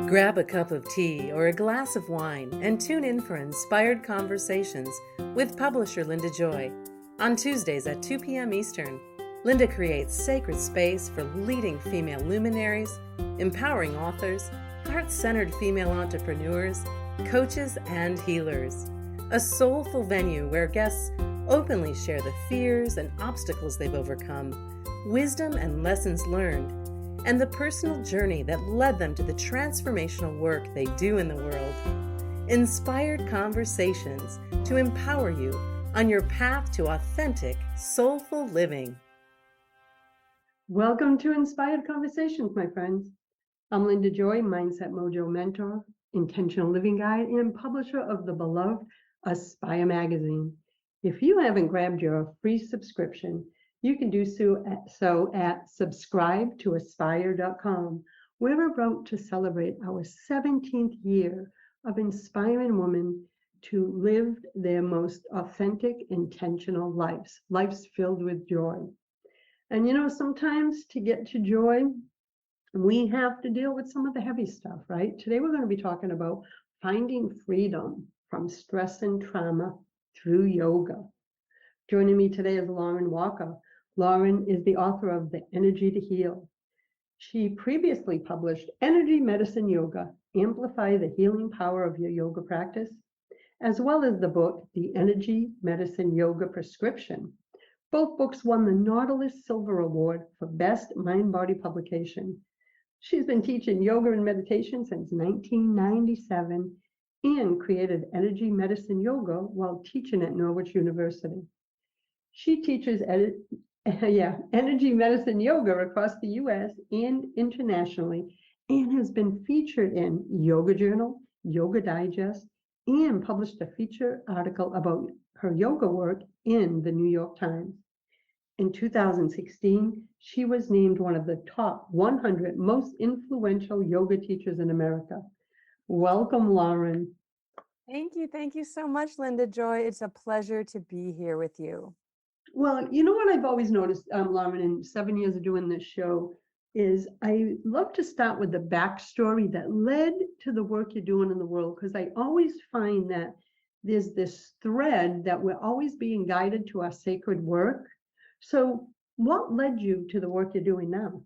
Grab a cup of tea or a glass of wine and tune in for Inspired Conversations with publisher Linda Joy. On Tuesdays at 2 p.m. Eastern, Linda creates sacred space for leading female luminaries, empowering authors, heart-centered female entrepreneurs, coaches, and healers. A soulful venue where guests openly share the fears and obstacles they've overcome, wisdom and lessons learned, and the personal journey that led them to the transformational work they do in the world. Inspired Conversations to empower you on your path to authentic, soulful living. Welcome to Inspired Conversations, my friends. I'm Linda Joy, Mindset Mojo mentor, intentional living guide, and publisher of the beloved Aspire magazine. If you haven't grabbed your free subscription, you can do so at subscribe-to-aspire.com. We're about to celebrate our 17th year of inspiring women to live their most authentic, intentional lives filled with joy. And sometimes to get to joy, we have to deal with some of the heavy stuff, right? Today we're going to be talking about finding freedom from stress and trauma through yoga. Joining me today is Lauren Walker. Lauren is the author of The Energy to Heal. She previously published Energy Medicine Yoga, Amplify the Healing Power of Your Yoga Practice, as well as the book, The Energy Medicine Yoga Prescription. Both books won the Nautilus Silver Award for Best Mind-Body Publication. She's been teaching yoga and meditation since 1997 and created Energy Medicine Yoga while teaching at Norwich University. She teaches Energy Medicine Yoga across the U.S. and internationally, and has been featured in Yoga Journal, Yoga Digest, and published a feature article about her yoga work in the New York Times. In 2016, she was named one of the top 100 most influential yoga teachers in America. Welcome, Lauren. Thank you so much, Linda Joy. It's a pleasure to be here with you. Well, you know what I've always noticed, Lauren, in 7 years of doing this show, is I love to start with the backstory that led to the work you're doing in the world, because I always find that there's this thread that we're always being guided to our sacred work. So what led you to the work you're doing now?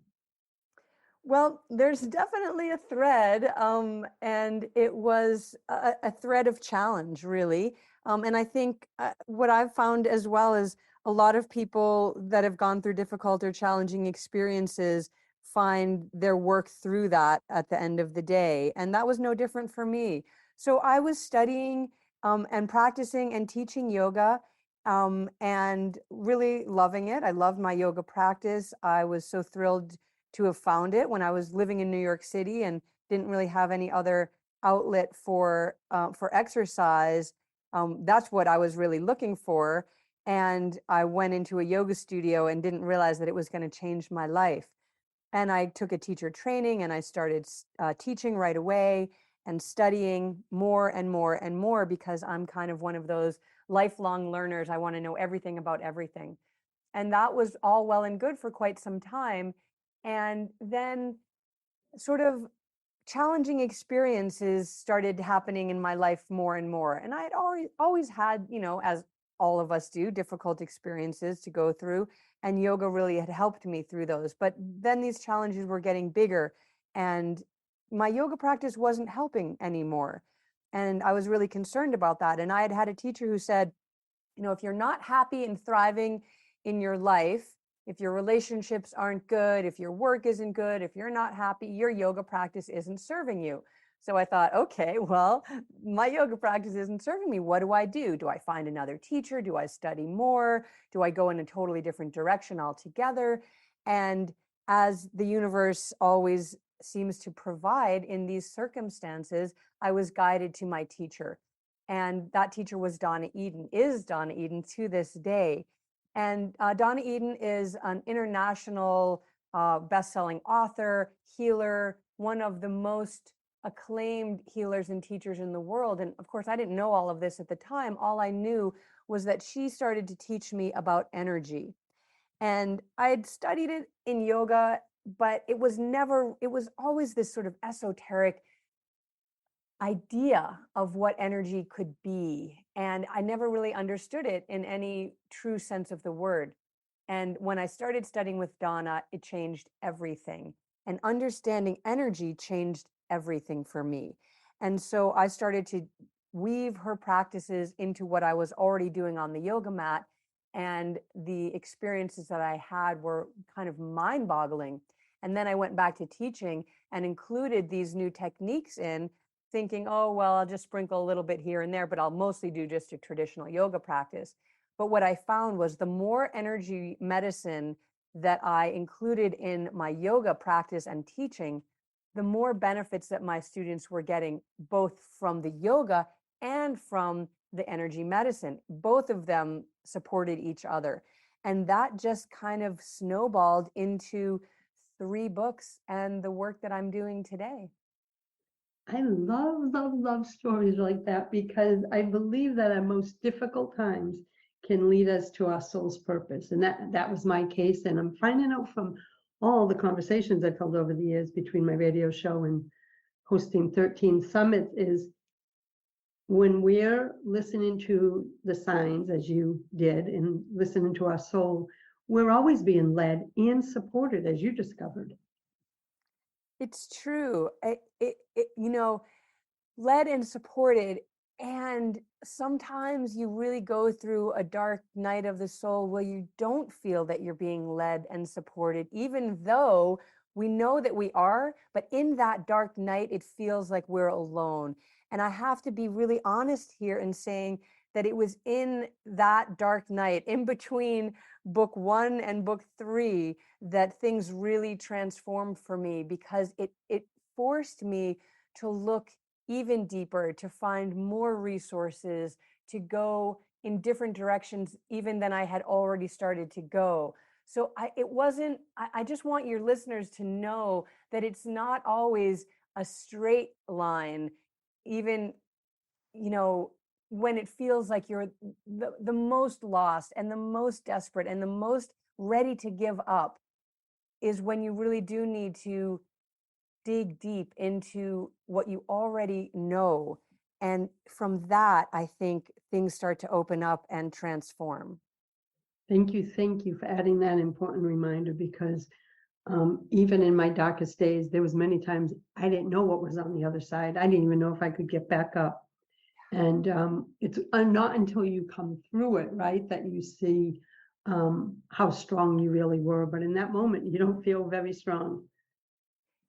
Well, there's definitely a thread, and it was a thread of challenge, really. And I think what I've found as well is a lot of people that have gone through difficult or challenging experiences find their work through that at the end of the day. And that was no different for me. So I was studying and practicing and teaching yoga and really loving it. I loved my yoga practice. I was so thrilled to have found it when I was living in New York City and didn't really have any other outlet for exercise. That's what I was really looking for. And I went into a yoga studio and didn't realize that it was going to change my life. And I took a teacher training and I started teaching right away and studying more and more and more, because I'm kind of one of those lifelong learners. I want to know everything about everything. And that was all well and good for quite some time. And then sort of challenging experiences started happening in my life more and more. And I had always had, as all of us do, difficult experiences to go through. And yoga really had helped me through those. But then these challenges were getting bigger and my yoga practice wasn't helping anymore. And I was really concerned about that. And I had had a teacher who said, if you're not happy and thriving in your life, if your relationships aren't good, if your work isn't good, if you're not happy, your yoga practice isn't serving you. So I thought, okay, well, my yoga practice isn't serving me. What do I do? Do I find another teacher? Do I study more? Do I go in a totally different direction altogether? And as the universe always seems to provide in these circumstances, I was guided to my teacher. And that teacher was Donna Eden, is Donna Eden to this day. And Donna Eden is an international best-selling author, healer, one of the most acclaimed healers and teachers in the world. And of course, I didn't know all of this at the time. All I knew was that she started to teach me about energy. And I had studied it in yoga, but it was always this sort of esoteric idea of what energy could be. And I never really understood it in any true sense of the word. And when I started studying with Donna, it changed everything. And understanding energy changed everything for me. And so I started to weave her practices into what I was already doing on the yoga mat. And the experiences that I had were kind of mind boggling. And then I went back to teaching and included these new techniques in, thinking, oh, well, I'll just sprinkle a little bit here and there, but I'll mostly do just a traditional yoga practice. But what I found was the more energy medicine that I included in my yoga practice and teaching, the more benefits that my students were getting, both from the yoga and from the energy medicine. Both of them supported each other. And that just kind of snowballed into 3 books and the work that I'm doing today. I love, love, love stories like that because I believe that our most difficult times can lead us to our soul's purpose. And that was my case. And I'm finding out from all the conversations I've held over the years between my radio show and hosting 13 summits is when we're listening to the signs, as you did, and listening to our soul, we're always being led and supported, as you discovered. It's true. Led and supported. And sometimes you really go through a dark night of the soul where you don't feel that you're being led and supported, even though we know that we are. But in that dark night, it feels like we're alone. And I have to be really honest here in saying that it was in that dark night, in between book 1 and book 3, that things really transformed for me, because it forced me to look even deeper, to find more resources, to go in different directions even than I had already started to go. So I just want your listeners to know that it's not always a straight line, even, when it feels like you're the most lost and the most desperate and the most ready to give up, is when you really do need to dig deep into what you already know. And from that, I think things start to open up and transform. Thank you for adding that important reminder because even in my darkest days, there was many times I didn't know what was on the other side. I didn't even know if I could get back up. And it's not until you come through it, right, that you see how strong you really were. But in that moment, you don't feel very strong.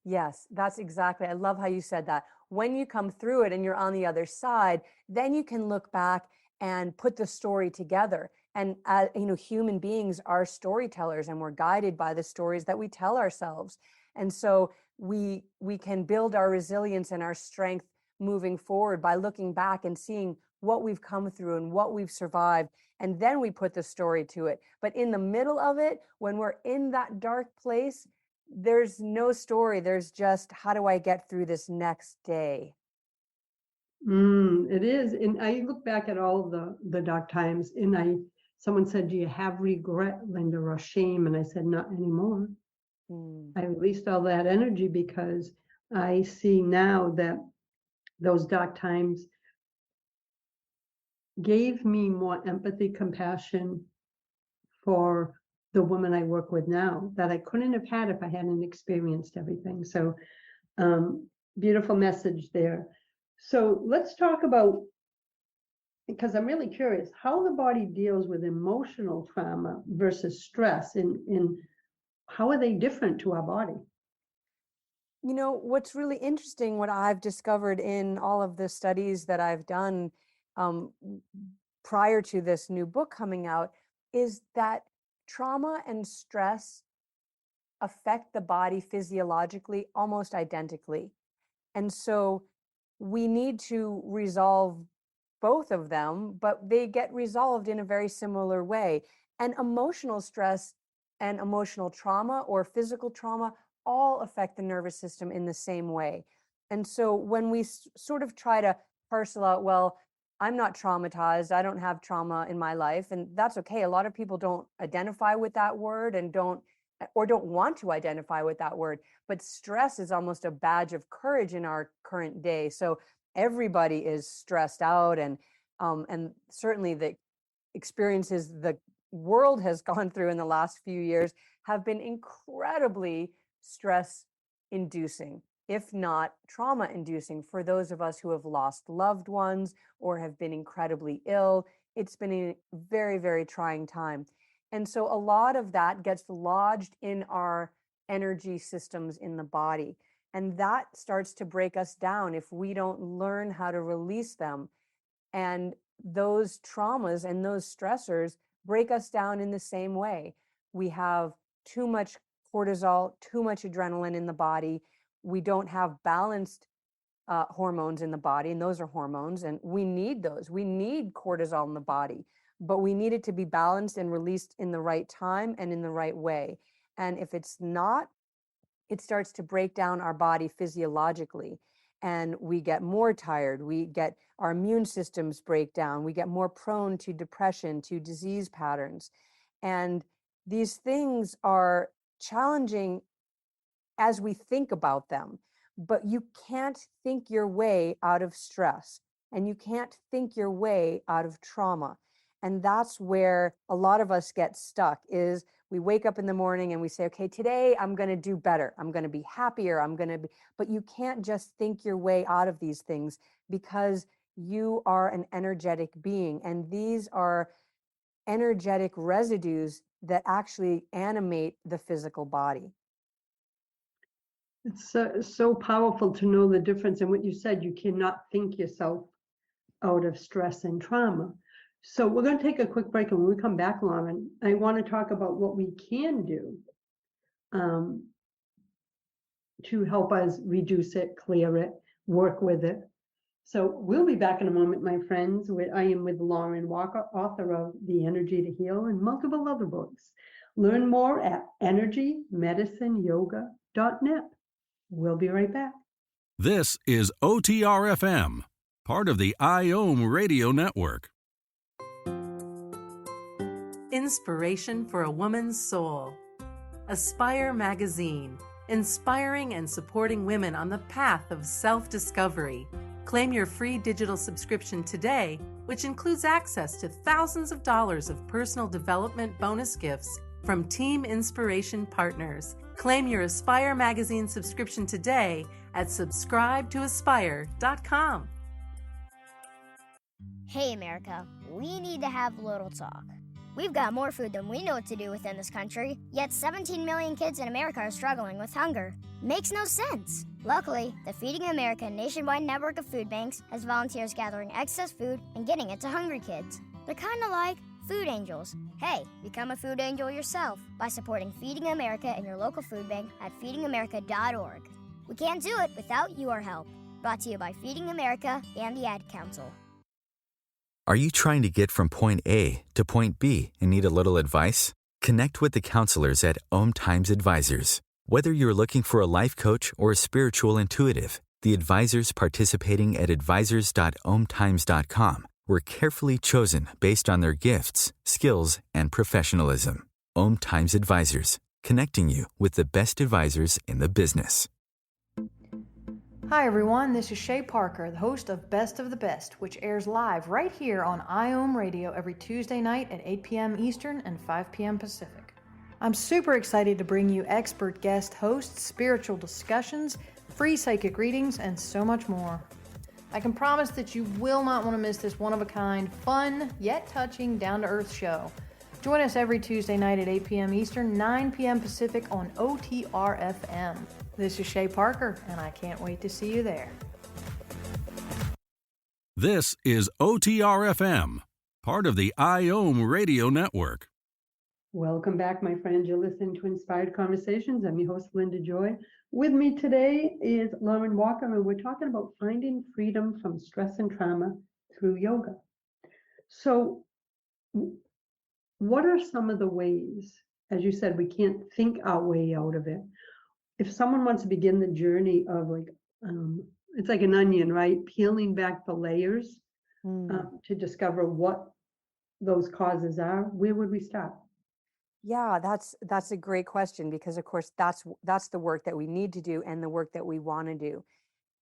Yes, that's exactly. I love how you said that. When you come through it and you're on the other side, then you can look back and put the story together. And human beings are storytellers, and we're guided by the stories that we tell ourselves. And so we can build our resilience and our strength moving forward by looking back and seeing what we've come through and what we've survived, and then we put the story to it. But in the middle of it, when we're in that dark place, there's no story. There's just, how do I get through this next day? It is. And I look back at all the dark times and someone said, do you have regret, Linda, or shame? And I said, not anymore. I released all that energy because I see now that those dark times gave me more empathy, compassion for the woman I work with now that I couldn't have had if I hadn't experienced everything. So beautiful message there. So let's talk about, because I'm really curious, how the body deals with emotional trauma versus stress, and how are they different to our body? What's really interesting, what I've discovered in all of the studies that I've done um, prior to this new book coming out, is that trauma and stress affect the body physiologically almost identically. And so we need to resolve both of them, but they get resolved in a very similar way. And emotional stress and emotional trauma or physical trauma all affect the nervous system in the same way. And so when we sort of try to parcel out, well, I'm not traumatized, I don't have trauma in my life, and that's okay. A lot of people don't identify with that word and don't want to identify with that word. But stress is almost a badge of courage in our current day. So everybody is stressed out, and certainly the experiences the world has gone through in the last few years have been incredibly stress inducing, if not trauma inducing, for those of us who have lost loved ones or have been incredibly ill. It's been a very, very trying time. And so a lot of that gets lodged in our energy systems in the body. And that starts to break us down if we don't learn how to release them. And those traumas and those stressors break us down in the same way. We have too much cortisol, too much adrenaline in the body. We don't have balanced hormones in the body, and those are hormones, and we need those. We need cortisol in the body, but we need it to be balanced and released in the right time and in the right way. And if it's not, it starts to break down our body physiologically, and we get more tired. We get our immune systems break down. We get more prone to depression, to disease patterns. And these things are challenging as we think about them, but you can't think your way out of stress, and you can't think your way out of trauma. And that's where a lot of us get stuck. Is we wake up in the morning and we say, okay, today I'm going to do better. I'm going to be happier. But you can't just think your way out of these things, because you are an energetic being. And these are energetic residues that actually animate the physical body. It's so powerful to know the difference. And what you said, you cannot think yourself out of stress and trauma. So we're going to take a quick break, and when we come back, Lauren, I want to talk about what we can do to help us reduce it, clear it, work with it. So we'll be back in a moment, my friends. I am with Lauren Walker, author of The Energy to Heal and multiple other books. Learn more at energymedicineyoga.net. We'll be right back. This is OTRFM, part of the IOM radio network. Inspiration for a Woman's Soul. Aspire Magazine, inspiring and supporting women on the path of self-discovery. Claim your free digital subscription today, which includes access to thousands of dollars of personal development bonus gifts from Team Inspiration partners. Claim your Aspire Magazine subscription today at subscribetoaspire.com. Hey America, we need to have a little talk. We've got more food than we know what to do with in this country, yet 17 million kids in America are struggling with hunger. Makes no sense. Luckily, the Feeding America nationwide network of food banks has volunteers gathering excess food and getting it to hungry kids. They're kind of like food angels. Hey, become a food angel yourself by supporting Feeding America in your local food bank at feedingamerica.org. We can't do it without your help. Brought to you by Feeding America and the Ad Council. Are you trying to get from point A to point B and need a little advice? Connect with the counselors at OMTimes Advisors. Whether you're looking for a life coach or a spiritual intuitive, the advisors participating at advisors.omtimes.com were carefully chosen based on their gifts, skills, and professionalism. OMTimes Advisors, connecting you with the best advisors in the business. Hi everyone, this is Shay Parker, the host of Best of the Best, which airs live right here on IOM Radio every Tuesday night at 8 p.m. Eastern and 5 p.m. Pacific. I'm super excited to bring you expert guest hosts, spiritual discussions, free psychic readings, and so much more. I can promise that you will not want to miss this one-of-a-kind, fun, yet touching, down-to-earth show. Join us every Tuesday night at 8 p.m. Eastern, 9 p.m. Pacific on OTRFM. This is Shay Parker, and I can't wait to see you there. This is OTRFM, part of the IOM radio network. Welcome back, my friends. You're listening to Inspired Conversations. I'm your host, Linda Joy. With me today is Lauren Walker, and we're talking about finding freedom from stress and trauma through yoga. So what are some of the ways, as you said, we can't think our way out of it? If someone wants to begin the journey of it's like an onion, right? Peeling back the layers to discover what those causes are, where would we start? Yeah, that's a great question, because of course that's the work that we need to do and the work that we want to do.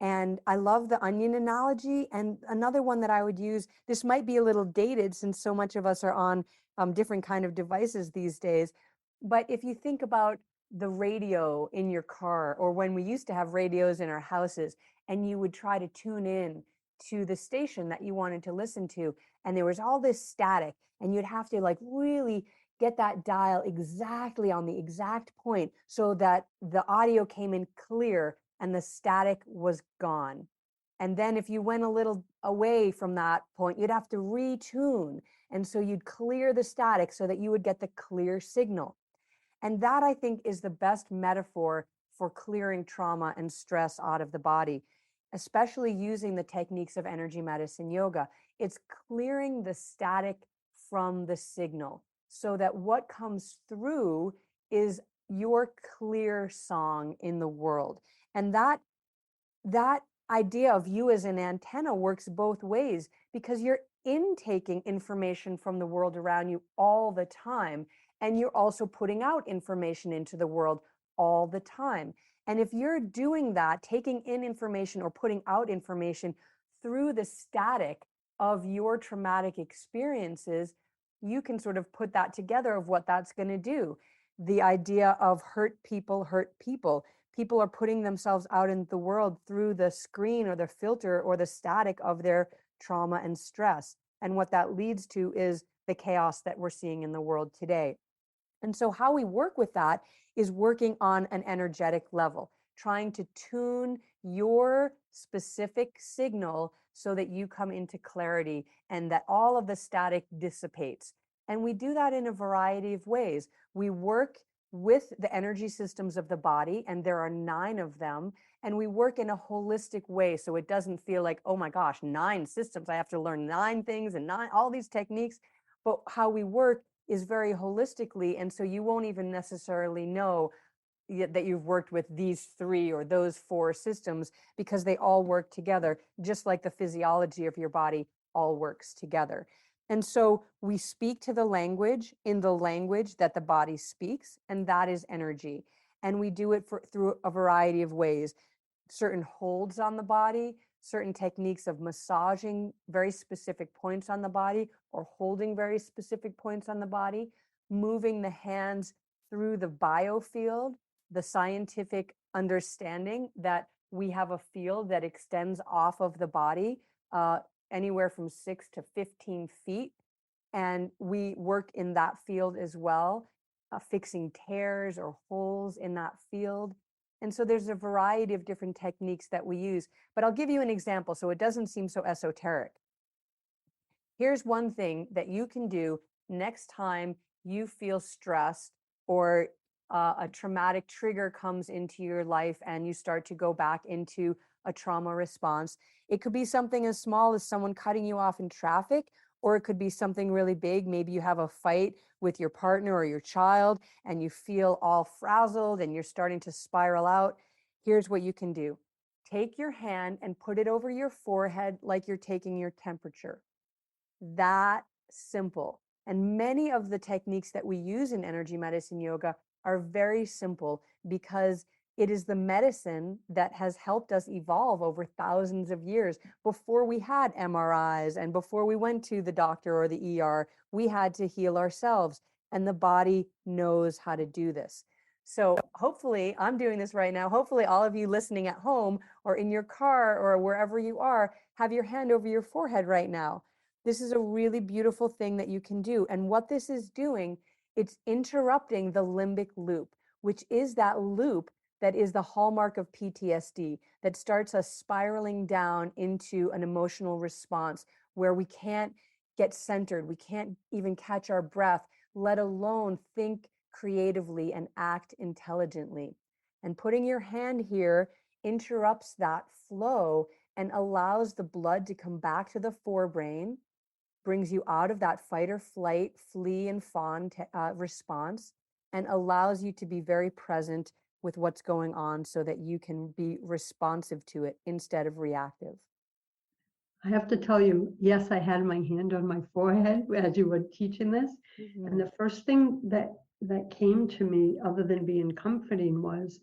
And I love the onion analogy. And another one that I would use, this might be a little dated since so much of us are on different kind of devices these days. But if you think about the radio in your car, or when we used to have radios in our houses, and you would try to tune in to the station that you wanted to listen to, and there was all this static, and you'd have to like really get that dial exactly on the exact point so that the audio came in clear and the static was gone. And then if you went a little away from that point, you'd have to retune. And so you'd clear the static so that you would get the clear signal. And that, I think, is the best metaphor for clearing trauma and stress out of the body, especially using the techniques of energy medicine yoga. It's clearing the static from the signal so that what comes through is your clear song in the world. And that idea of you as an antenna works both ways, because you're intaking information from the world around you all the time, and you're also putting out information into the world all the time. And if you're doing that, taking in information or putting out information through the static of your traumatic experiences, you can sort of put that together of what that's going to do. The idea of hurt people hurt people. People are putting themselves out in the world through the screen or the filter or the static of their trauma and stress. And what that leads to is the chaos that we're seeing in the world today. And so how we work with that is working on an energetic level, trying to tune your specific signal so that you come into clarity and that all of the static dissipates. And we do that in a variety of ways. We work with the energy systems of the body, and there are 9 of them, and we work in a holistic way so it doesn't feel like, oh my gosh, 9 systems, I have to learn 9 things and 9 all these techniques. But how we work is very holistically, and so you won't even necessarily know that you've worked with these 3 or those 4 systems, because they all work together, just like the physiology of your body all works together. And so we speak to the language in the language that the body speaks, and that is energy. And we do it through a variety of ways. Certain holds on the body, certain techniques of massaging very specific points on the body or holding very specific points on the body, moving the hands through the biofield, the scientific understanding that we have a field that extends off of the body, anywhere from 6 to 15 feet. And we work in that field as well, fixing tears or holes in that field. And so there's a variety of different techniques that we use. But I'll give you an example so it doesn't seem so esoteric. Here's one thing that you can do next time you feel stressed or a traumatic trigger comes into your life and you start to go back into a trauma response. It could be something as small as someone cutting you off in traffic, or it could be something really big. Maybe you have a fight with your partner or your child and you feel all frazzled and you're starting to spiral out. Here's what you can do. Take your hand and put it over your forehead like you're taking your temperature. That simple. And many of the techniques that we use in energy medicine yoga are very simple, because it is the medicine that has helped us evolve over thousands of years. Before we had MRIs and before we went to the doctor or the ER, we had to heal ourselves, and the body knows how to do this. So hopefully, I'm doing this right now. Hopefully all of you listening at home or in your car or wherever you are, have your hand over your forehead right now. This is a really beautiful thing that you can do. And what this is doing, it's interrupting the limbic loop, which is that loop that is the hallmark of PTSD, that starts us spiraling down into an emotional response where we can't get centered, we can't even catch our breath, let alone think creatively and act intelligently. And putting your hand here interrupts that flow and allows the blood to come back to the forebrain, brings you out of that fight or flight, flee and fawn response, and allows you to be very present with what's going on so that you can be responsive to it instead of reactive. I have to tell you, yes, I had my hand on my forehead as you were teaching this. Mm-hmm. And the first thing that came to me, other than being comforting, was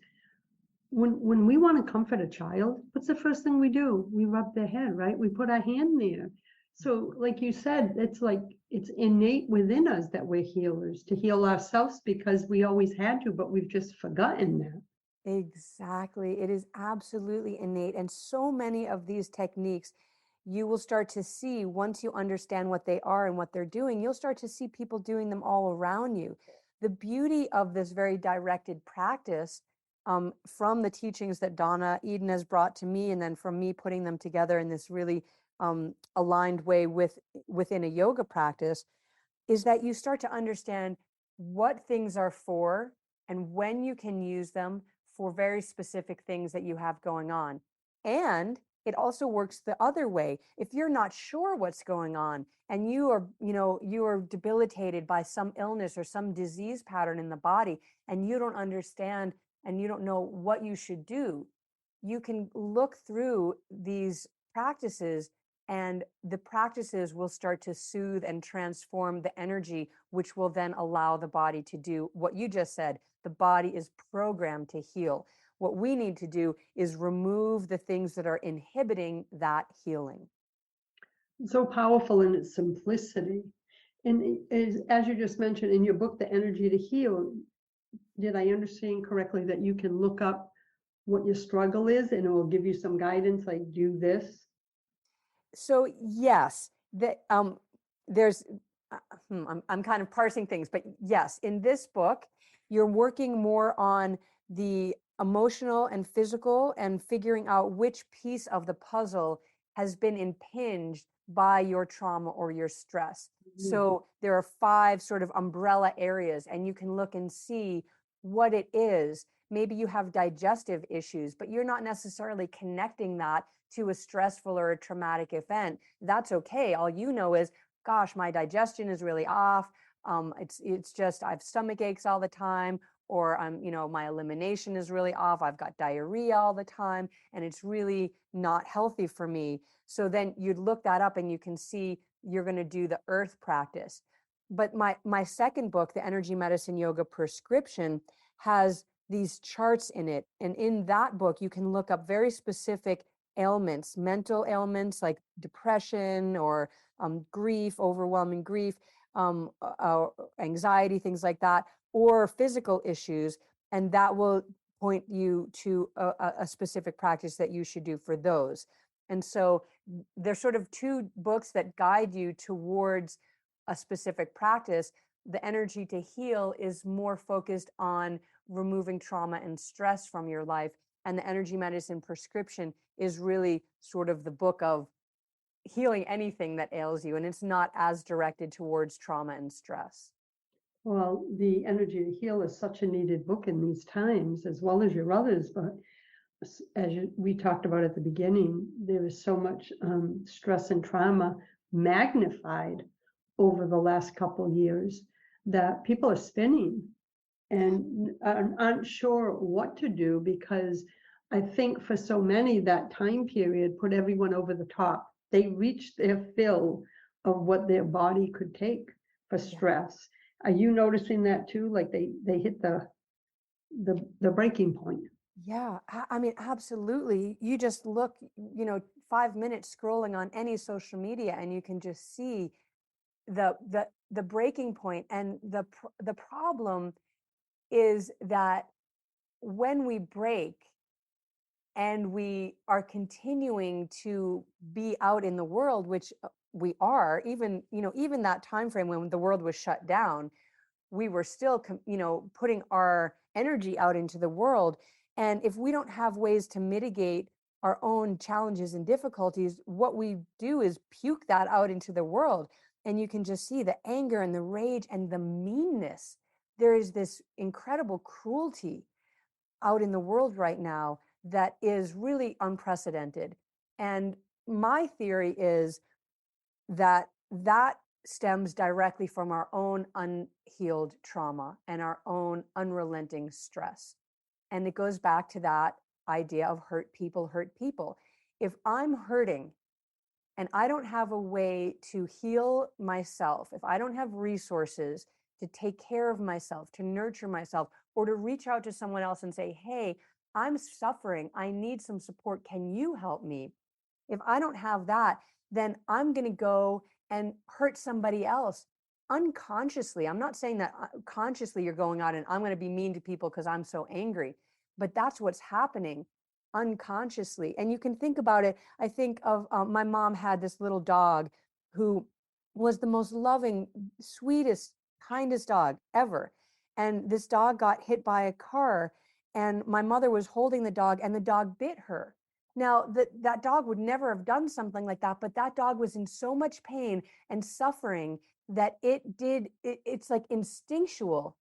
when we want to comfort a child, what's the first thing we do? We rub their head, right? We put our hand there. So, like you said, it's like it's innate within us that we're healers to heal ourselves because we always had to, but we've just forgotten that. Exactly. It is absolutely innate. And so many of these techniques you will start to see once you understand what they are and what they're doing, you'll start to see people doing them all around you. The beauty of this very directed practice, from the teachings that Donna Eden has brought to me, and then from me putting them together in this really aligned way within a yoga practice, is that you start to understand what things are for and when you can use them for very specific things that you have going on. And it also works the other way. If you're not sure what's going on and you are debilitated by some illness or some disease pattern in the body, and you don't understand and you don't know what you should do, you can look through these practices, and the practices will start to soothe and transform the energy, which will then allow the body to do what you just said. The body is programmed to heal. What we need to do is remove the things that are inhibiting that healing. So powerful in its simplicity. And as you just mentioned in your book, The Energy to Heal, did I understand correctly that you can look up what your struggle is and it will give you some guidance, like do this? So yes, there's I'm kind of parsing things, but yes, in this book, you're working more on the emotional and physical and figuring out which piece of the puzzle has been impinged by your trauma or your stress. So there are 5 sort of umbrella areas, and you can look and see what it is. Maybe you have digestive issues, but you're not necessarily connecting that to a stressful or a traumatic event. That's okay. All you know is, gosh, my digestion is really off. It's just I have stomach aches all the time, or my elimination is really off. I've got diarrhea all the time, and it's really not healthy for me. So then you'd look that up, and you can see you're going to do the earth practice. But my second book, The Energy Medicine Yoga Prescription, has these charts in it, and in that book you can look up very specific ailments, mental ailments like depression or grief, overwhelming grief, anxiety, things like that, or physical issues. And that will point you to a specific practice that you should do for those. And so there's sort of 2 books that guide you towards a specific practice. The Energy to Heal is more focused on removing trauma and stress from your life. And the Energy Medicine Prescription is really sort of the book of healing anything that ails you. And it's not as directed towards trauma and stress. Well, The Energy to Heal is such a needed book in these times, as well as your others. But we talked about at the beginning, there is so much stress and trauma magnified over the last couple of years that people are spinning and aren't sure what to do, because I think for so many that time period put everyone over the top. They reached their fill of what their body could take for stress. Are you noticing that too? Like they hit the breaking point. Yeah, I mean, absolutely. You just look, 5 minutes scrolling on any social media, and you can just see the breaking point. And the problem is that when we break and we are continuing to be out in the world, which we are, even that time frame when the world was shut down, we were still putting our energy out into the world. And if we don't have ways to mitigate our own challenges and difficulties, what we do is puke that out into the world. And you can just see the anger and the rage and the meanness. There is this incredible cruelty out in the world right now that is really unprecedented. And my theory is that stems directly from our own unhealed trauma and our own unrelenting stress. And it goes back to that idea of hurt people. If I'm hurting and I don't have a way to heal myself, if I don't have resources to take care of myself, to nurture myself, or to reach out to someone else and say, hey, I'm suffering. I need some support. Can you help me? If I don't have that, then I'm going to go and hurt somebody else unconsciously. I'm not saying that consciously you're going out and I'm going to be mean to people because I'm so angry, but that's what's happening unconsciously. And you can think about it. I think of my mom had this little dog who was the most loving, sweetest, kindest dog ever. And this dog got hit by a car, and my mother was holding the dog, and the dog bit her. Now, that dog would never have done something like that, but that dog was in so much pain and suffering that it's like instinctual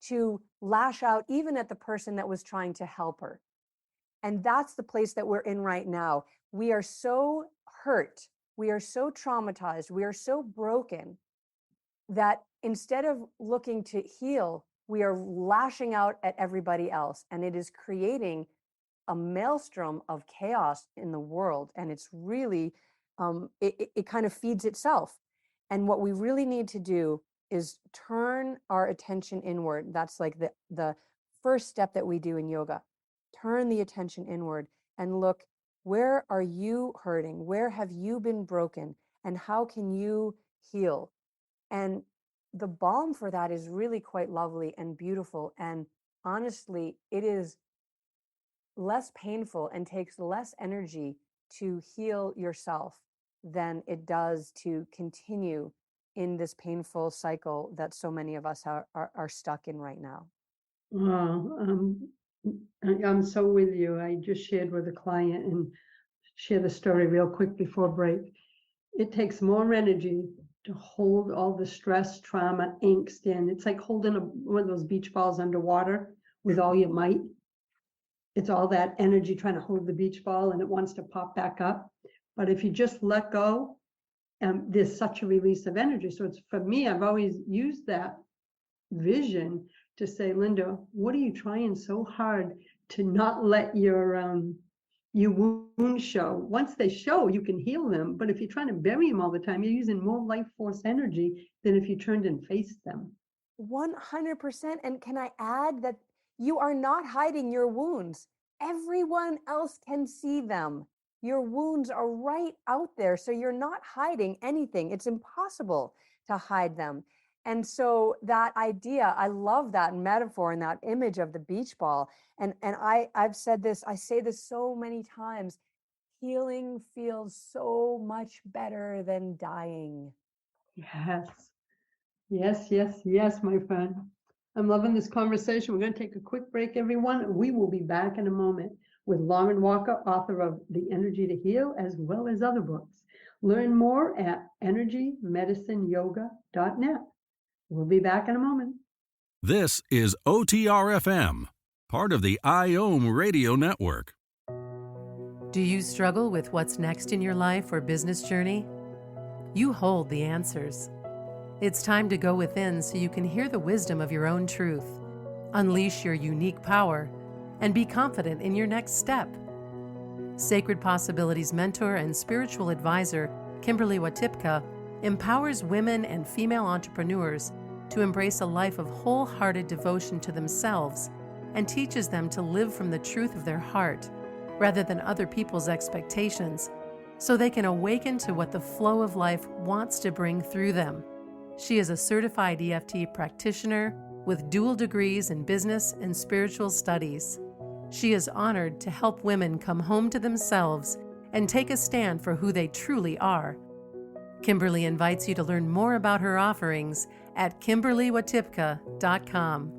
to lash out even at the person that was trying to help her. And that's the place that we're in right now. We are so hurt. We are so traumatized. We are so broken that instead of looking to heal, we are lashing out at everybody else. And it is creating a maelstrom of chaos in the world. And it's really, it kind of feeds itself. And what we really need to do is turn our attention inward. That's like the first step that we do in yoga. Turn the attention inward and look, where are you hurting? Where have you been broken? And how can you heal? And the balm for that is really quite lovely and beautiful. And honestly, it is less painful and takes less energy to heal yourself than it does to continue in this painful cycle that so many of us are stuck in right now. I'm so with you. I just shared with a client and share the story real quick before break. It takes more energy to hold all the stress, trauma, angst in. It's like holding one of those beach balls underwater with all your might. It's all that energy trying to hold the beach ball and it wants to pop back up. But if you just let go, there's such a release of energy. So it's, for me, I've always used that vision to say, Linda, what are you trying so hard to not let your wounds show? Once they show, you can heal them. But if you're trying to bury them all the time, you're using more life force energy than if you turned and faced them. 100%. And can I add that you are not hiding your wounds. Everyone else can see them. Your wounds are right out there. So you're not hiding anything. It's impossible to hide them. And so that idea, I love that metaphor and that image of the beach ball. And I've said this, I say this so many times, healing feels so much better than dying. Yes. Yes, yes, yes, my friend. I'm loving this conversation. We're going to take a quick break, everyone. We will be back in a moment with Lauren Walker, author of The Energy to Heal, as well as other books. Learn more at energymedicineyoga.net. We'll be back in a moment. This is OTRFM, part of the IOM radio network. Do you struggle with what's next in your life or business journey? You hold the answers. It's time to go within so you can hear the wisdom of your own truth, unleash your unique power, and be confident in your next step. Sacred Possibilities mentor and spiritual advisor, Kimberly Watipka, empowers women and female entrepreneurs to embrace a life of wholehearted devotion to themselves and teaches them to live from the truth of their heart rather than other people's expectations, so they can awaken to what the flow of life wants to bring through them. She is a certified EFT practitioner with dual degrees in business and spiritual studies. She is honored to help women come home to themselves and take a stand for who they truly are. Kimberly invites you to learn more about her offerings at KimberlyWatipka.com.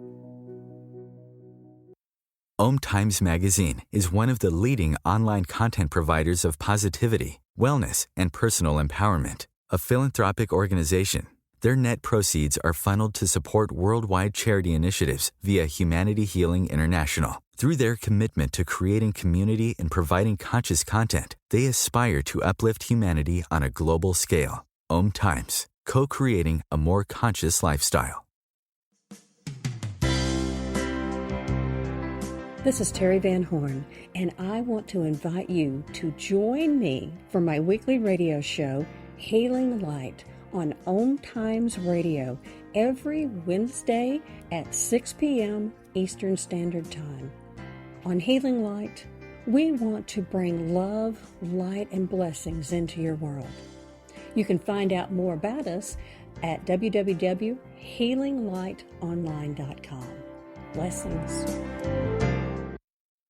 OMTimes Magazine is one of the leading online content providers of positivity, wellness, and personal empowerment. A philanthropic organization, their net proceeds are funneled to support worldwide charity initiatives via Humanity Healing International. Through their commitment to creating community and providing conscious content, they aspire to uplift humanity on a global scale. OMTimes, co-creating a more conscious lifestyle. This is Terry Van Horn, and I want to invite you to join me for my weekly radio show, Healing Light, on OMTimes Radio every Wednesday at 6 p.m. Eastern Standard Time. On Healing Light, we want to bring love, light, and blessings into your world. You can find out more about us at www.healinglightonline.com. Blessings.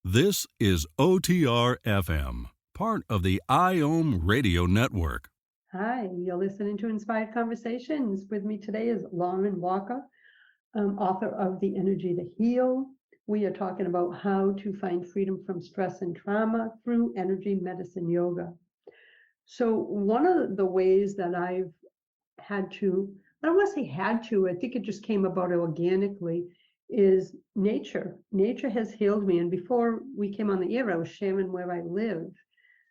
This is OTR FM, part of the IOM Radio Network. Hi, you're listening to Inspired Conversations. With me today is Lauren Walker, author of The Energy to Heal. We are talking about how to find freedom from stress and trauma through energy medicine yoga. So one of the ways that I've had to, I don't want to say had to, I think it just came about organically, is nature. Nature has healed me. And before we came on the air, I was sharing where I live.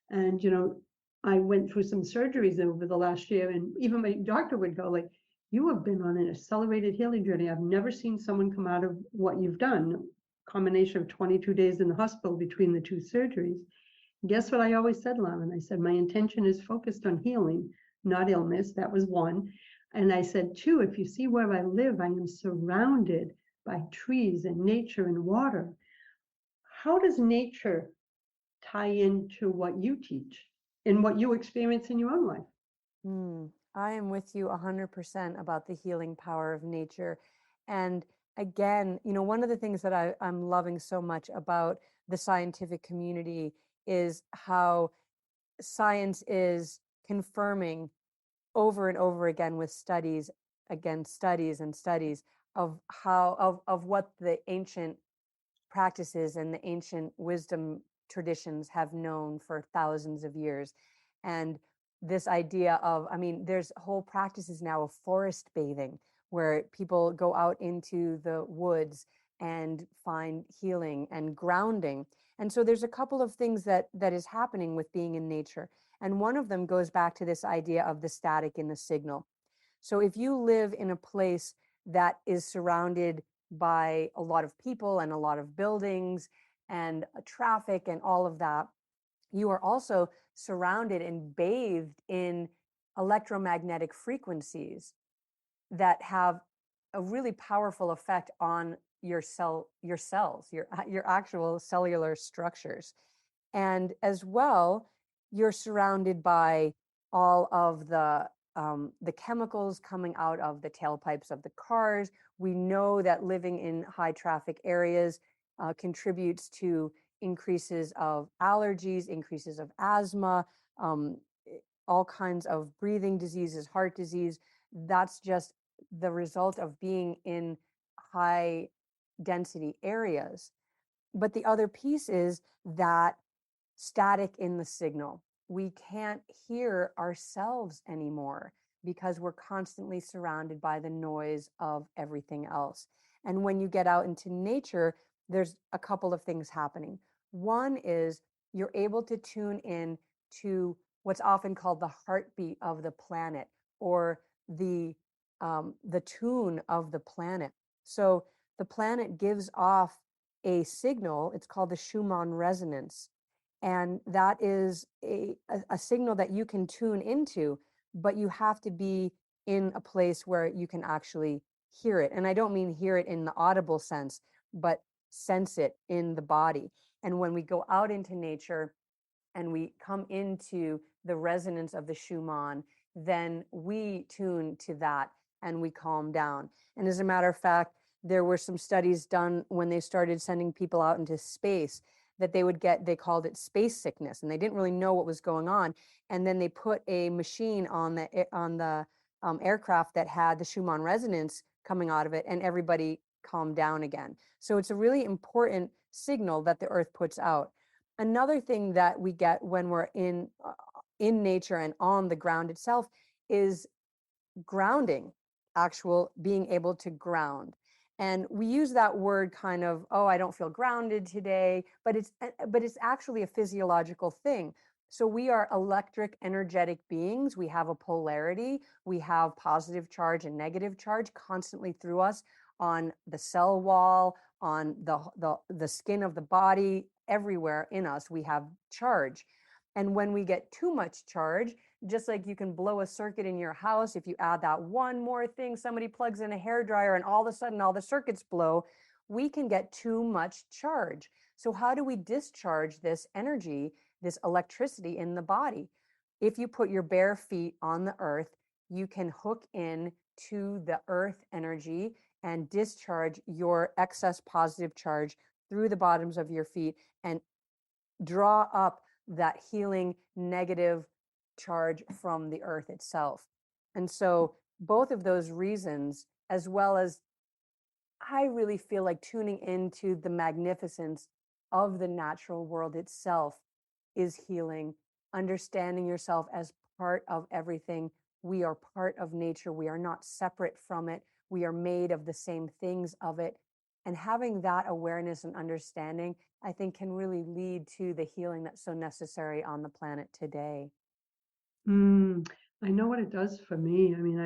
And, I went through some surgeries over the last year, and even my doctor would go like, you have been on an accelerated healing journey. I've never seen someone come out of what you've done. Combination of 22 days in the hospital between the two surgeries. Guess what I always said, Lauren? I said, my intention is focused on healing, not illness. That was one. And I said, two, if you see where I live, I am surrounded by trees and nature and water. How does nature tie into what you teach and what you experience in your own life? I am with you 100% about the healing power of nature. And again, one of the things that I'm loving so much about the scientific community is how science is confirming over and over again with studies and studies of what the ancient practices and the ancient wisdom traditions have known for thousands of years. And this idea of, there's whole practices now of forest bathing where people go out into the woods and find healing and grounding. And so there's a couple of things that is happening with being in nature. And one of them goes back to this idea of the static in the signal. So if you live in a place that is surrounded by a lot of people and a lot of buildings and traffic and all of that, you are also surrounded and bathed in electromagnetic frequencies that have a really powerful effect on your cells, your actual cellular structures. And as well, you're surrounded by all of the chemicals coming out of the tailpipes of the cars. We know that living in high traffic areas contributes to increases of allergies, increases of asthma, all kinds of breathing diseases, heart disease. That's just the result of being in high density areas. But the other piece is that static in the signal. We can't hear ourselves anymore because we're constantly surrounded by the noise of everything else. And when you get out into nature, there's a couple of things happening. One is you're able to tune in to what's often called the heartbeat of the planet, or the tune of the planet. So the planet gives off a signal. It's called the Schumann resonance. And that is a signal that you can tune into, but you have to be in a place where you can actually hear it. And I don't mean hear it in the audible sense, but sense it in the body. And when we go out into nature and we come into the resonance of the Schumann, then we tune to that and we calm down. And as a matter of fact, there were some studies done when they started sending people out into space that they called it space sickness, and they didn't really know what was going on. And then they put a machine on the aircraft that had the Schumann resonance coming out of it, and everybody calmed down again. So it's a really important signal that the earth puts out. Another thing that we get when we're in nature and on the ground itself is grounding, actual being able to ground. And we use that word kind of, oh, I don't feel grounded today, but it's actually a physiological thing. So we are electric, energetic beings. We have a polarity. We have positive charge and negative charge constantly through us on the cell wall, on the skin of the body, everywhere in us, we have charge. And when we get too much charge, just like you can blow a circuit in your house, if you add that one more thing, somebody plugs in a hairdryer and all of a sudden all the circuits blow. we can get too much charge. So how do we discharge this energy, this electricity in the body? If you put your bare feet on the earth, you can hook in to the earth energy and discharge your excess positive charge through the bottoms of your feet and draw up that healing negative charge from the earth itself. And so both of those reasons, as well as I really feel like tuning into the magnificence of the natural world itself is healing, understanding yourself as part of everything. We are part of nature. We are not separate from it. We are made of the same things of it. And having that awareness and understanding, I think, can really lead to the healing that's so necessary on the planet today. I know what it does for me. I mean,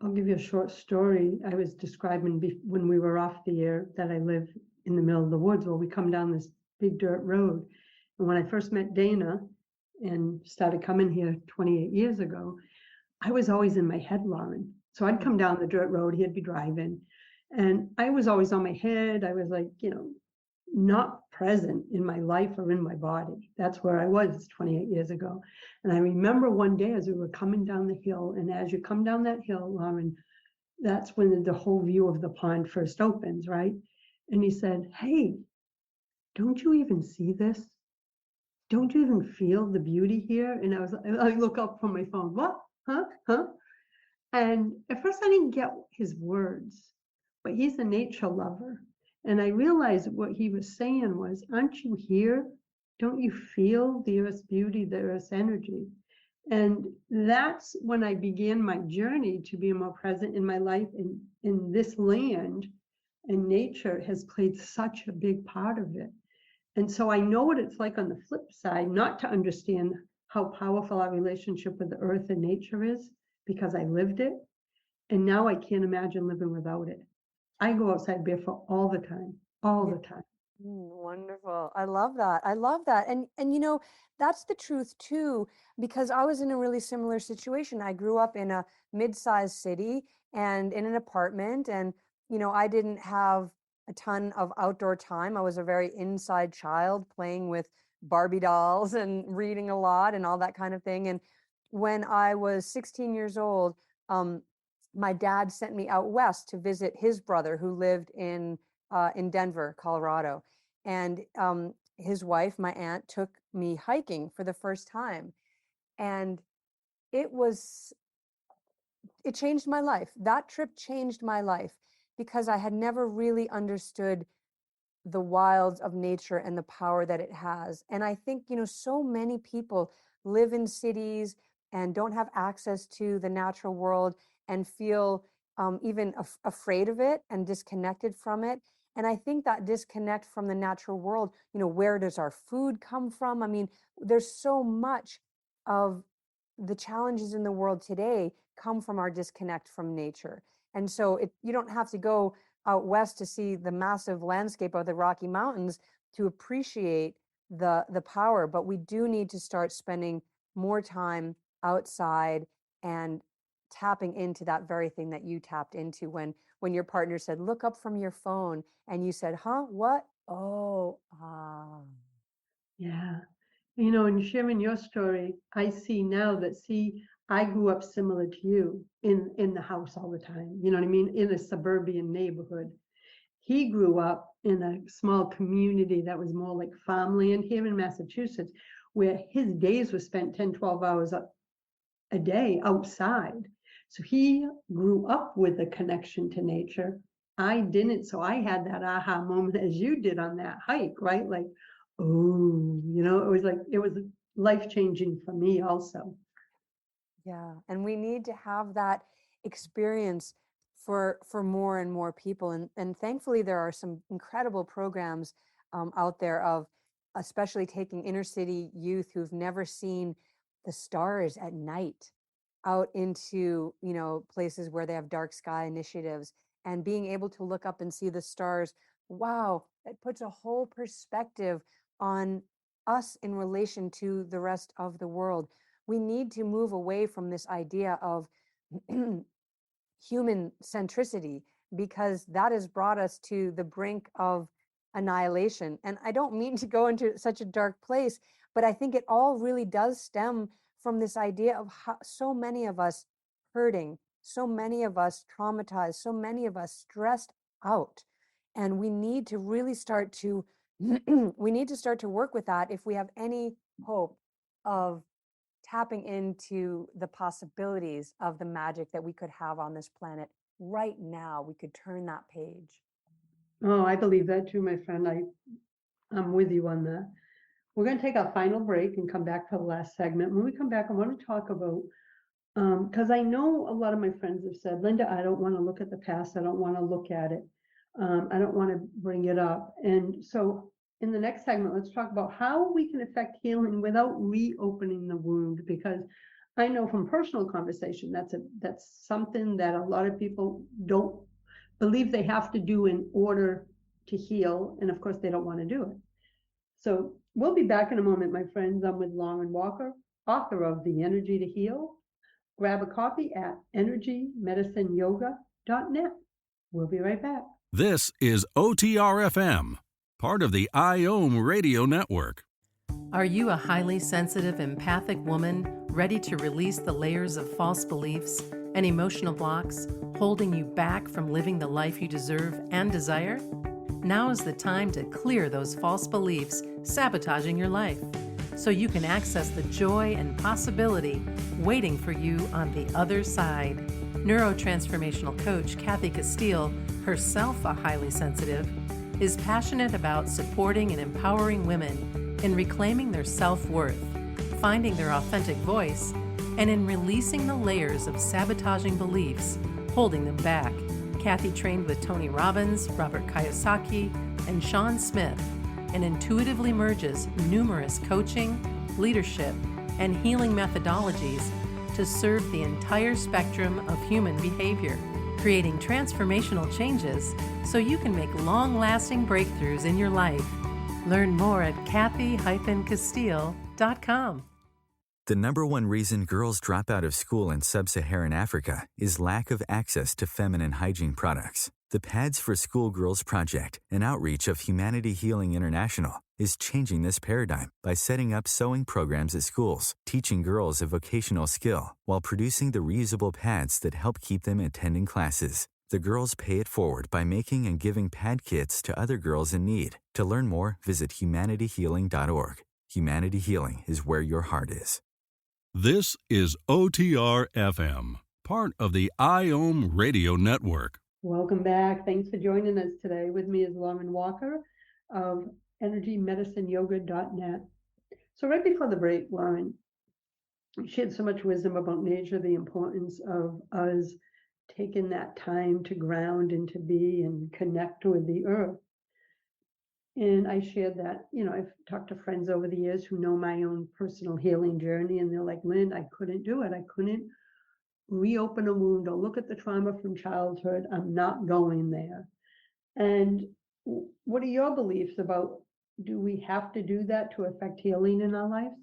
I'll give you a short story. I was describing when we were off the air that I live in the middle of the woods. Well, we come down this big dirt road. And when I first met Dana and started coming here 28 years ago, I was always in my head, Lauren. So I'd come down the dirt road, he'd be driving, and I was always on my head. I was like, not present in my life or in my body. That's where I was 28 years ago. And I remember one day as we were coming down the hill, and as you come down that hill, Lauren, that's when the whole view of the pond first opens, right? And he said, "Hey, don't you even see this? Don't you even feel the beauty here?" And I look up from my phone, what? Huh? And at first I didn't get his words, but he's a nature lover. And I realized what he was saying was, aren't you here? Don't you feel the earth's beauty, the earth's energy? And that's when I began my journey to be more present in my life in this land. And nature has played such a big part of it. And so I know what it's like on the flip side, not to understand how powerful our relationship with the earth and nature is, because I lived it. And now I can't imagine living without it. I go outside barefoot all the time, all the time. Wonderful. I love that. I love that. And that's the truth too, because I was in a really similar situation. I grew up in a mid-sized city and in an apartment, and I didn't have a ton of outdoor time. I was a very inside child, playing with Barbie dolls and reading a lot and all that kind of thing. And when I was 16 years old, my dad sent me out west to visit his brother who lived in Denver, Colorado. And his wife, my aunt, took me hiking for the first time. And it changed my life. That trip changed my life because I had never really understood the wilds of nature and the power that it has. And I think, so many people live in cities and don't have access to the natural world and feel even afraid of it and disconnected from it. And I think that disconnect from the natural world, where does our food come from? I mean, there's so much of the challenges in the world today come from our disconnect from nature. And so you don't have to go out west to see the massive landscape of the Rocky Mountains to appreciate the power, but we do need to start spending more time outside and tapping into that very thing that you tapped into when your partner said, look up from your phone, and you said, huh, what? Oh, Yeah. And sharing your story, I see now that, I grew up similar to you in the house all the time. You know what I mean? In a suburban neighborhood. He grew up in a small community that was more like farmland here in Massachusetts, where his days were spent 10, 12 hours a day outside. So he grew up with a connection to nature. I didn't. So I had that aha moment as you did on that hike, right? Like, oh, it was life-changing for me also. Yeah, and we need to have that experience for more and more people. And thankfully, there are some incredible programs out there of especially taking inner city youth who've never seen the stars at night out into, places where they have dark sky initiatives and being able to look up and see the stars. Wow, it puts a whole perspective on us in relation to the rest of the world. We need to move away from this idea of human centricity, because that has brought us to the brink of annihilation. And I don't mean to go into such a dark place, but I think it all really does stem from this idea of how so many of us hurting, so many of us traumatized, so many of us stressed out. And we need to really start to we need to start to work with that if we have any hope of tapping into the possibilities of the magic that we could have on this planet right now. We could turn that page. Oh, I believe that too, my friend. I'm with you on that. We're going to take our final break and come back for the last segment. When we come back, I want to talk about, because I know a lot of my friends have said, Linda, I don't want to look at the past. I don't want to look at it. I don't want to bring it up. And so in the next segment, let's talk about how we can affect healing without reopening the wound, because I know from personal conversation, that's something that a lot of people don't believe they have to do in order to heal. And of course, they don't want to do it. So we'll be back in a moment, my friends. I'm with Lauren Walker, author of The Energy to Heal. Grab a copy at EnergyMedicineYoga.net. We'll be right back. This is OTRFM, part of the IOM radio network. Are you a highly sensitive, empathic woman ready to release the layers of false beliefs and emotional blocks holding you back from living the life you deserve and desire? Now is the time to clear those false beliefs sabotaging your life so you can access the joy and possibility waiting for you on the other side. Neurotransformational coach Kathy Castile, herself a highly sensitive, is passionate about supporting and empowering women in reclaiming their self-worth, finding their authentic voice, and in releasing the layers of sabotaging beliefs holding them back. Kathy trained with Tony Robbins, Robert Kiyosaki, and Sean Smith, and intuitively merges numerous coaching, leadership, and healing methodologies to serve the entire spectrum of human behavior, creating transformational changes so you can make long-lasting breakthroughs in your life. Learn more at Kathy-Castile.com. The number one reason girls drop out of school in sub-Saharan Africa is lack of access to feminine hygiene products. The Pads for Schoolgirls Project, an outreach of Humanity Healing International, is changing this paradigm by setting up sewing programs at schools, teaching girls a vocational skill, while producing the reusable pads that help keep them attending classes. The girls pay it forward by making and giving pad kits to other girls in need. To learn more, visit humanityhealing.org. Humanity Healing is where your heart is. This is OTRFM, part of the IOM radio network. Welcome back. Thanks for joining us today. With me is Lauren Walker of EnergyMedicineYoga.net. So right before the break, Lauren, she had so much wisdom about nature, the importance of us taking that time to ground and to be and connect with the earth. And I shared that, I've talked to friends over the years who know my own personal healing journey, and they're like, Lynn, I couldn't do it. I couldn't reopen a wound or look at the trauma from childhood. I'm not going there. And what are your beliefs about, do we have to do that to affect healing in our lives?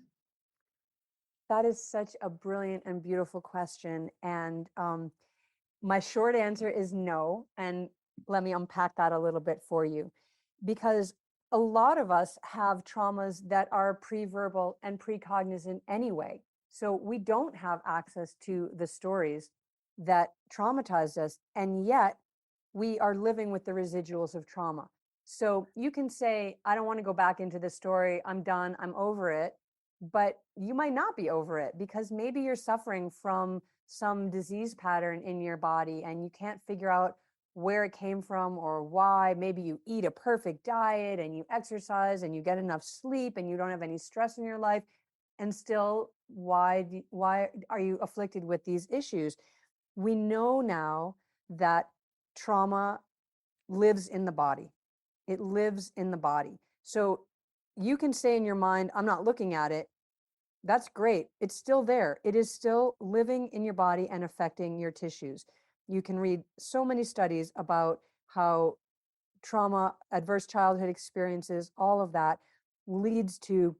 That is such a brilliant and beautiful question. And my short answer is no. And let me unpack that a little bit for you. Because a lot of us have traumas that are pre-verbal and precognizant anyway. So we don't have access to the stories that traumatized us, and yet we are living with the residuals of trauma. So you can say, I don't want to go back into this story. I'm done. I'm over it. But you might not be over it, because maybe you're suffering from some disease pattern in your body and you can't figure out where it came from or why. Maybe you eat a perfect diet and you exercise and you get enough sleep and you don't have any stress in your life. And still, why are you afflicted with these issues? We know now that trauma lives in the body. It lives in the body. So you can say in your mind, I'm not looking at it. That's great. It's still there. It is still living in your body and affecting your tissues. You can read so many studies about how trauma, adverse childhood experiences, all of that leads to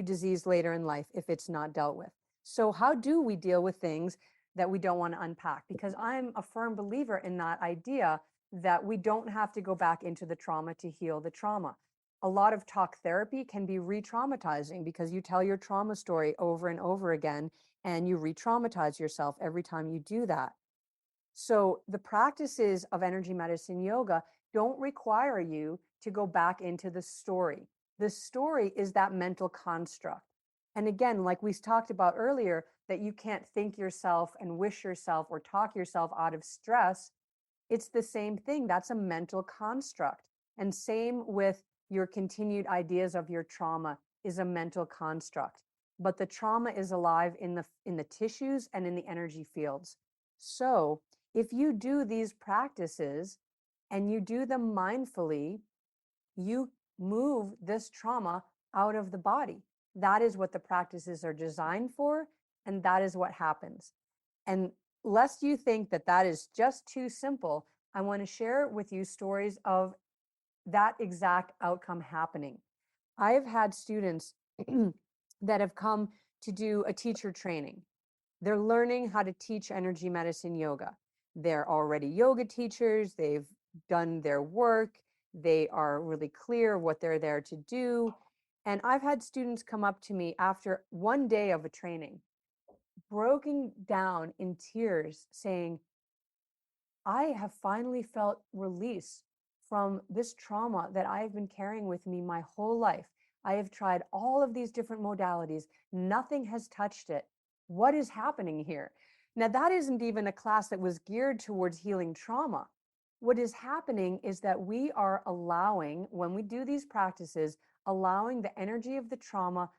disease later in life if it's not dealt with. So how do we deal with things that we don't want to unpack, because I'm a firm believer in that idea that we don't have to go back into the trauma to heal the trauma. A lot of talk therapy can be re-traumatizing because you tell your trauma story over and over again, and you re-traumatize yourself every time you do that. So the practices of energy medicine yoga don't require you to go back into the story. The story is that mental construct. And again, like we talked about earlier, that you can't think yourself and wish yourself or talk yourself out of stress. It's the same thing. That's a mental construct. And same with your continued ideas of your trauma is a mental construct. But the trauma is alive in the tissues and in the energy fields. So if you do these practices and you do them mindfully, you move this trauma out of the body. That is what the practices are designed for, and that is what happens. And lest you think that that is just too simple, I want to share with you stories of that exact outcome happening. I have had students that have come to do a teacher training. They're learning how to teach energy medicine yoga. They're already yoga teachers. They've done their work. They are really clear what they're there to do. And I've had students come up to me after one day of a training, broken down in tears, saying, I have finally felt release from this trauma that I have been carrying with me my whole life. I have tried all of these different modalities. Nothing has touched it. What is happening here? Now, that isn't even a class that was geared towards healing trauma. What is happening is that we are allowing, when we do these practices, allowing the energy of the trauma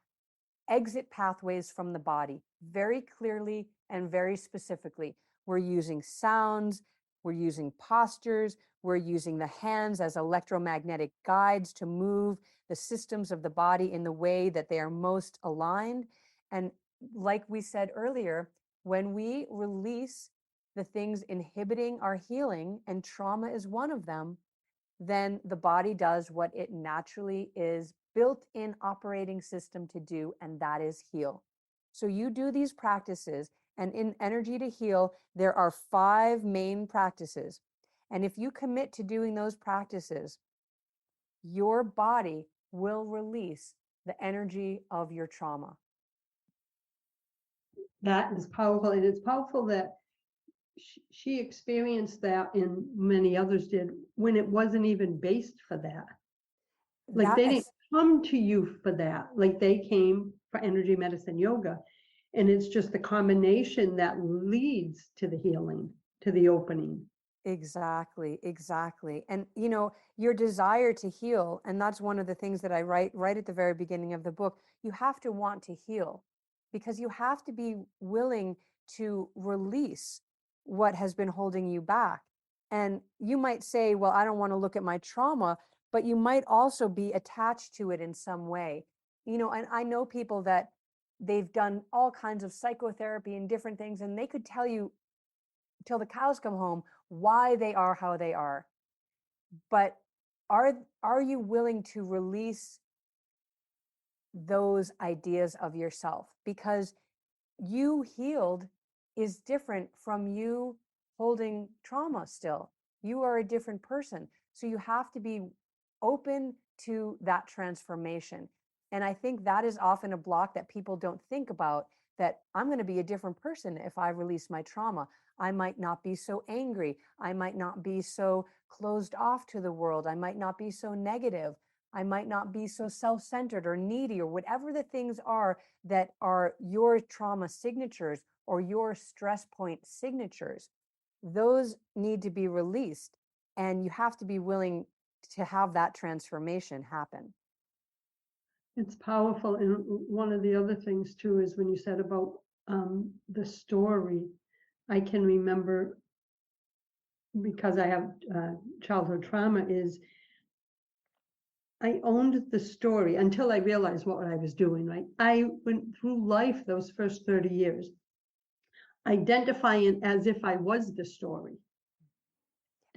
exit pathways from the body very clearly and very specifically. We're using sounds, we're using postures, we're using the hands as electromagnetic guides to move the systems of the body in the way that they are most aligned. And like we said earlier, when we release the things inhibiting our healing, and trauma is one of them, then the body does what it naturally is built-in operating system to do, and that is heal. So you do these practices, and in Energy to Heal, there are 5 main practices. And if you commit to doing those practices, your body will release the energy of your trauma. That is powerful. And it's powerful that she experienced that, and many others did, when it wasn't even based for that. Like they didn't come to you for that. Like they came for energy medicine yoga. And it's just the combination that leads to the healing, to the opening. Exactly, exactly. And you know, your desire to heal, and that's one of the things that I write right at the very beginning of the book, you have to want to heal, because you have to be willing to release what has been holding you back. And you might say, well, I don't want to look at my trauma, but you might also be attached to it in some way. You know, and I know people that they've done all kinds of psychotherapy and different things, and they could tell you till the cows come home why they are how they are. But are you willing to release those ideas of yourself? Because you healed is different from you holding trauma still. You are a different person. So you have to be open to that transformation. And I think that is often a block that people don't think about, that I'm going to be a different person if I release my trauma. I might not be so angry. I might not be so closed off to the world. I might not be so negative. I might not be so self-centered or needy, or whatever the things are that are your trauma signatures or your stress point signatures. Those need to be released, and you have to be willing to have that transformation happen. It's powerful. And one of the other things too is when you said about the story, I can remember, because I have childhood trauma, is I owned the story until I realized what I was doing, right? I went through life those first 30 years identifying as if I was the story.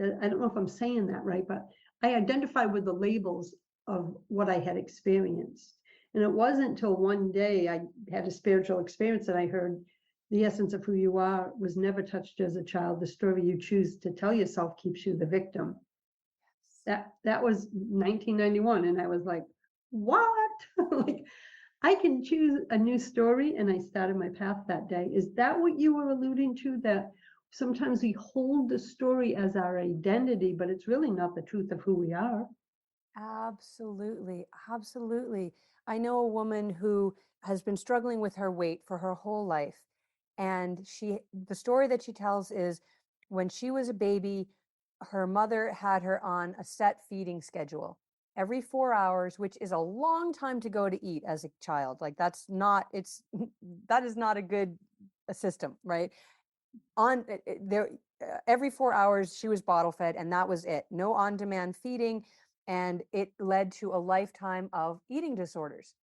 I don't know if I'm saying that right, but I identify with the labels of what I had experienced. And it wasn't until one day I had a spiritual experience that I heard the essence of who you are was never touched as a child. The story you choose to tell yourself keeps you the victim. That was 1991, and I was like, what? Like, I can choose a new story, and I started my path that day. Is that what you were alluding to? That sometimes we hold the story as our identity, but it's really not the truth of who we are. Absolutely. Absolutely. I know a woman who has been struggling with her weight for her whole life. And the story that she tells is when she was a baby, her mother had her on a set feeding schedule every 4 hours, which is a long time to go to eat as a child. Like that is not a good system, right? Every 4 hours she was bottle fed, and that was it. No on-demand feeding, and it led to a lifetime of eating disorders.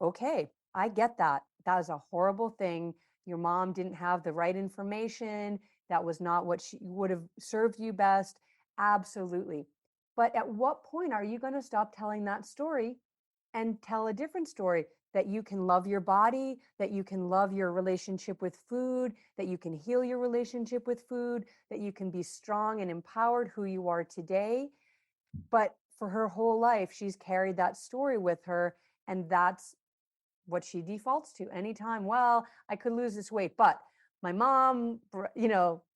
Okay, I get that. That is a horrible thing. Your mom didn't have the right information. That was not what she would have served you best. Absolutely. But at what point are you going to stop telling that story and tell a different story, that you can love your body, that you can love your relationship with food, that you can heal your relationship with food, that you can be strong and empowered who you are today? But for her whole life, she's carried that story with her, and that's what she defaults to anytime. Well, I could lose this weight, but my mom,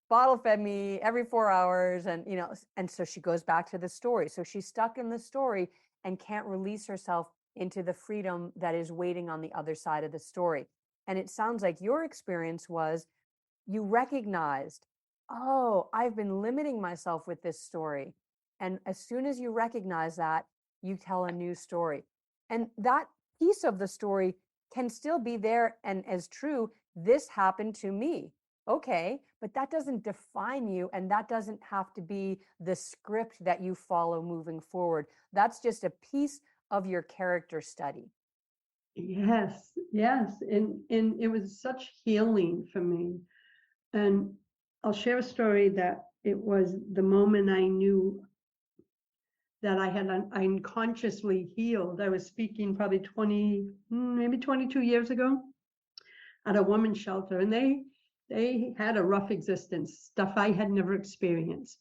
bottle fed me every 4 hours, and so she goes back to the story. So she's stuck in the story and can't release herself into the freedom that is waiting on the other side of the story. And it sounds like your experience was you recognized, oh, I've been limiting myself with this story. And as soon as you recognize that, you tell a new story. And that piece of the story can still be there and as true. This happened to me. Okay, but that doesn't define you, and that doesn't have to be the script that you follow moving forward. That's just a piece of your character study. Yes, yes. And it was such healing for me. And I'll share a story that it was the moment I knew that I had unconsciously healed. I was speaking probably 20, maybe 22 years ago at a women's shelter, and they had a rough existence, stuff I had never experienced,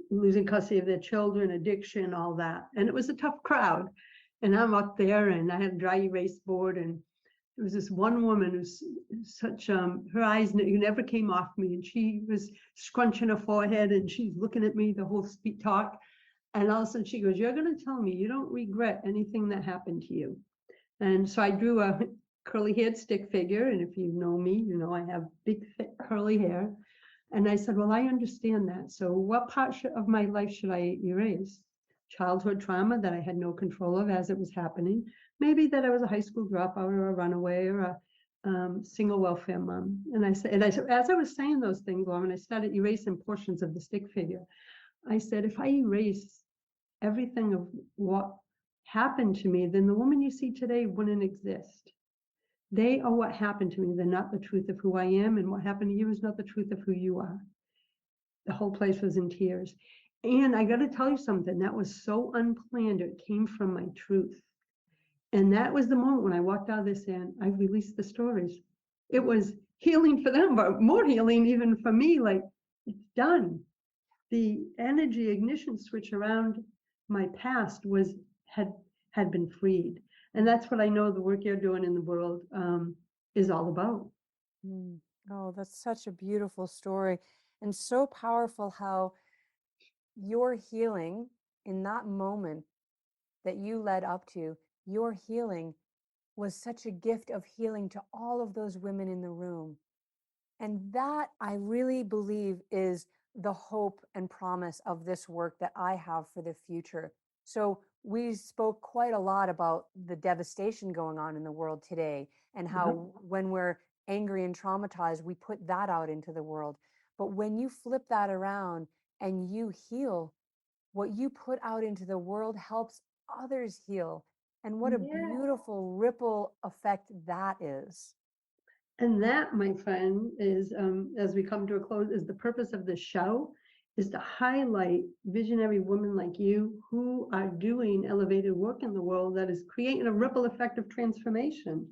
losing custody of their children, addiction, all that. And it was a tough crowd. And I'm up there, and I had a dry erase board, and there was this one woman who's such, her eyes never came off me, and she was scrunching her forehead, and she's looking at me the whole talk. And all of a sudden she goes, "You're going to tell me you don't regret anything that happened to you." And so I drew a curly haired stick figure. And if you know me, you know I have big, thick, curly hair. And I said, well, I understand that. So what part of my life should I erase? Childhood trauma that I had no control of as it was happening. Maybe that I was a high school dropout or a runaway or a single welfare mom. And I said, as I was saying those things, Lauren, I started erasing portions of the stick figure. I said, if I erase everything of what happened to me, then the woman you see today wouldn't exist. They are what happened to me. They're not the truth of who I am, and what happened to you is not the truth of who you are. The whole place was in tears. And I got to tell you something, that was so unplanned. It came from my truth. And that was the moment when I walked out of this and I released the stories. It was healing for them, but more healing even for me. Like, it's done. The energy ignition switch around my past had been freed. And that's what I know the work you're doing in the world is all about. Oh, that's such a beautiful story, and so powerful how your healing in that moment that you led up to, your healing was such a gift of healing to all of those women in the room. And that, I really believe, is the hope and promise of this work that I have for the future. So we spoke quite a lot about the devastation going on in the world today, and how when we're angry and traumatized, we put that out into the world. But when you flip that around and you heal, what you put out into the world helps others heal. And what a beautiful ripple effect that is. And that, my friend, is, as we come to a close, is the purpose of this show, is to highlight visionary women like you who are doing elevated work in the world that is creating a ripple effect of transformation.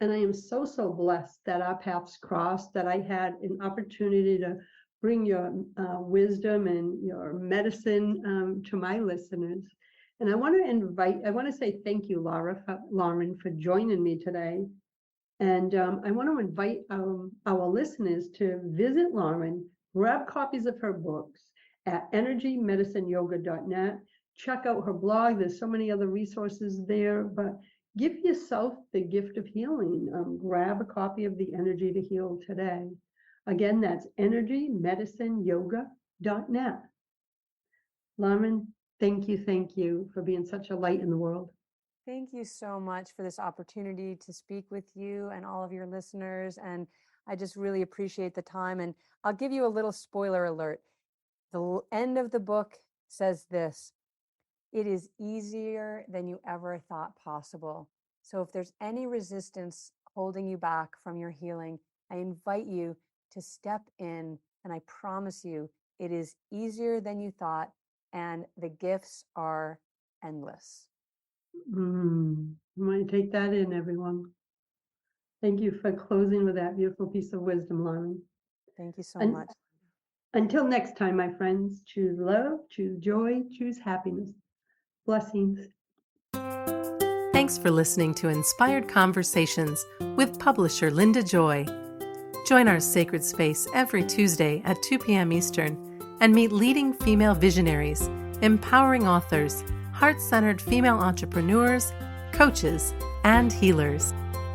And I am so, so blessed that our paths crossed, that I had an opportunity to bring your wisdom and your medicine to my listeners. And I want to say thank you, Lauren, for joining me today. And I want to invite our listeners to visit Lauren, grab copies of her books at energymedicineyoga.net. Check out her blog. There's so many other resources there, but give yourself the gift of healing. Grab a copy of The Energy to Heal today. Again, that's energymedicineyoga.net. Lauren, thank you for being such a light in the world. Thank you so much for this opportunity to speak with you and all of your listeners. And I just really appreciate the time. And I'll give you a little spoiler alert. The end of the book says this: it is easier than you ever thought possible. So if there's any resistance holding you back from your healing, I invite you to step in, and I promise you it is easier than you thought, and the gifts are endless. I'm going to take that in, everyone. Thank you for closing with that beautiful piece of wisdom, Lauren. Thank you so much. Until next time, my friends, choose love, choose joy, choose happiness. Blessings. Thanks for listening to Inspired Conversations with publisher Linda Joy. Join our sacred space every Tuesday at 2 p.m. Eastern and meet leading female visionaries, empowering authors, heart-centered female entrepreneurs, coaches, and healers.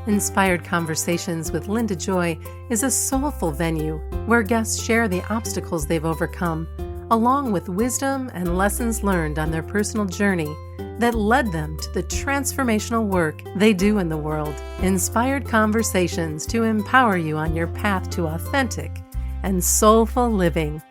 Inspired Conversations with Linda Joy is a soulful venue where guests share the obstacles they've overcome, along with wisdom and lessons learned on their personal journey that led them to the transformational work they do in the world. Inspired Conversations to empower you on your path to authentic and soulful living.